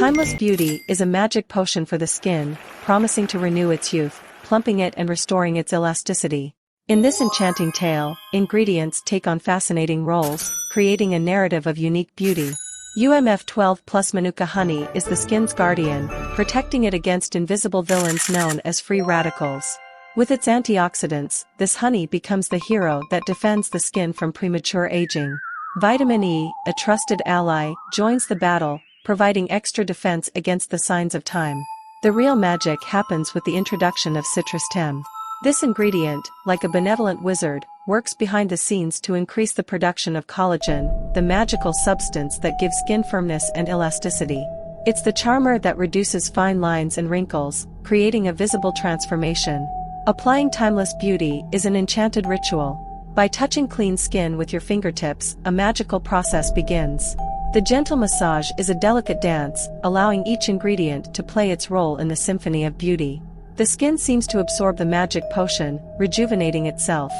Timeless Beauty is a magic potion for the skin, promising to renew its youth, plumping it and restoring its elasticity. In this enchanting tale, ingredients take on fascinating roles, creating a narrative of unique beauty. UMF12 plus Mānuka honey is the skin's guardian, protecting it against invisible villains known as free radicals. With its antioxidants, this honey becomes the hero that defends the skin from premature aging. Vitamin E, a trusted ally, joins the battle, providing extra defense against the signs of time. The real magic happens with the introduction of Citrustem. This ingredient, like a benevolent wizard, works behind the scenes to increase the production of collagen, the magical substance that gives skin firmness and elasticity. It's the charmer that reduces fine lines and wrinkles, creating a visible transformation. Applying Timeless Beauty is an enchanted ritual. By touching clean skin with your fingertips, a magical process begins. The gentle massage is a delicate dance, allowing each ingredient to play its role in the symphony of beauty. The skin seems to absorb the magic potion, rejuvenating itself.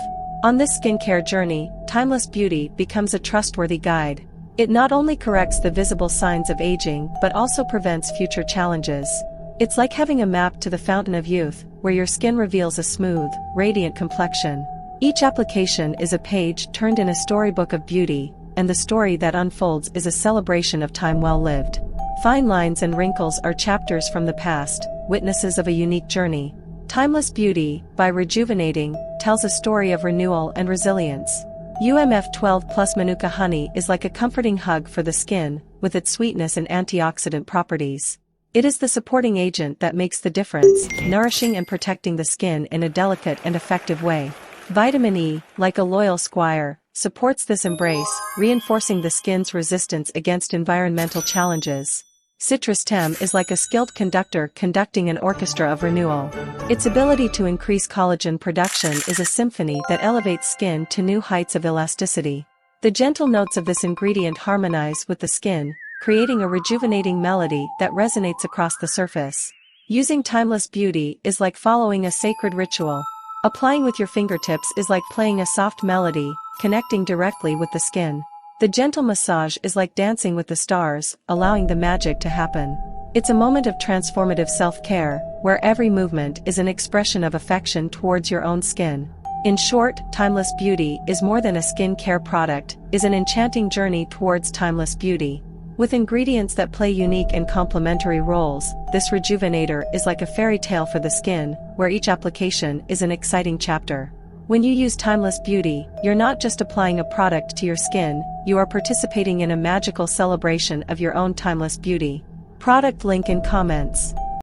On this skincare journey, Timeless Beauty becomes a trustworthy guide. It not only corrects the visible signs of aging but also prevents future challenges. It's like having a map to the fountain of youth, where your skin reveals a smooth, radiant complexion. Each application is a page turned in a storybook of beauty, and the story that unfolds is a celebration of time well lived. Fine lines and wrinkles are chapters from the past, witnesses of a unique journey. Timeless Beauty, by Rejuvenating, tells a story of renewal and resilience. UMF12 plus Mānuka honey is like a comforting hug for the skin, with its sweetness and antioxidant properties. It is the supporting agent that makes the difference, nourishing and protecting the skin in a delicate and effective way. Vitamin E, like a loyal squire, supports this embrace, reinforcing the skin's resistance against environmental challenges. Citrustem is like a skilled conductor conducting an orchestra of renewal. Its ability to increase collagen production is a symphony that elevates skin to new heights of elasticity. The gentle notes of this ingredient harmonize with the skin, creating a rejuvenating melody that resonates across the surface. Using Timeless Beauty is like following a sacred ritual. Applying with your fingertips is like playing a soft melody, connecting directly with the skin. The gentle massage is like dancing with the stars, allowing the magic to happen. It's a moment of transformative self-care, where every movement is an expression of affection towards your own skin. In short, Timeless Beauty is more than a skincare product, is an enchanting journey towards timeless beauty. With ingredients that play unique and complementary roles, this rejuvenator is like a fairy tale for the skin, where each application is an exciting chapter. When you use Timeless Beauty, you're not just applying a product to your skin, you are participating in a magical celebration of your own timeless beauty. Product link in comments.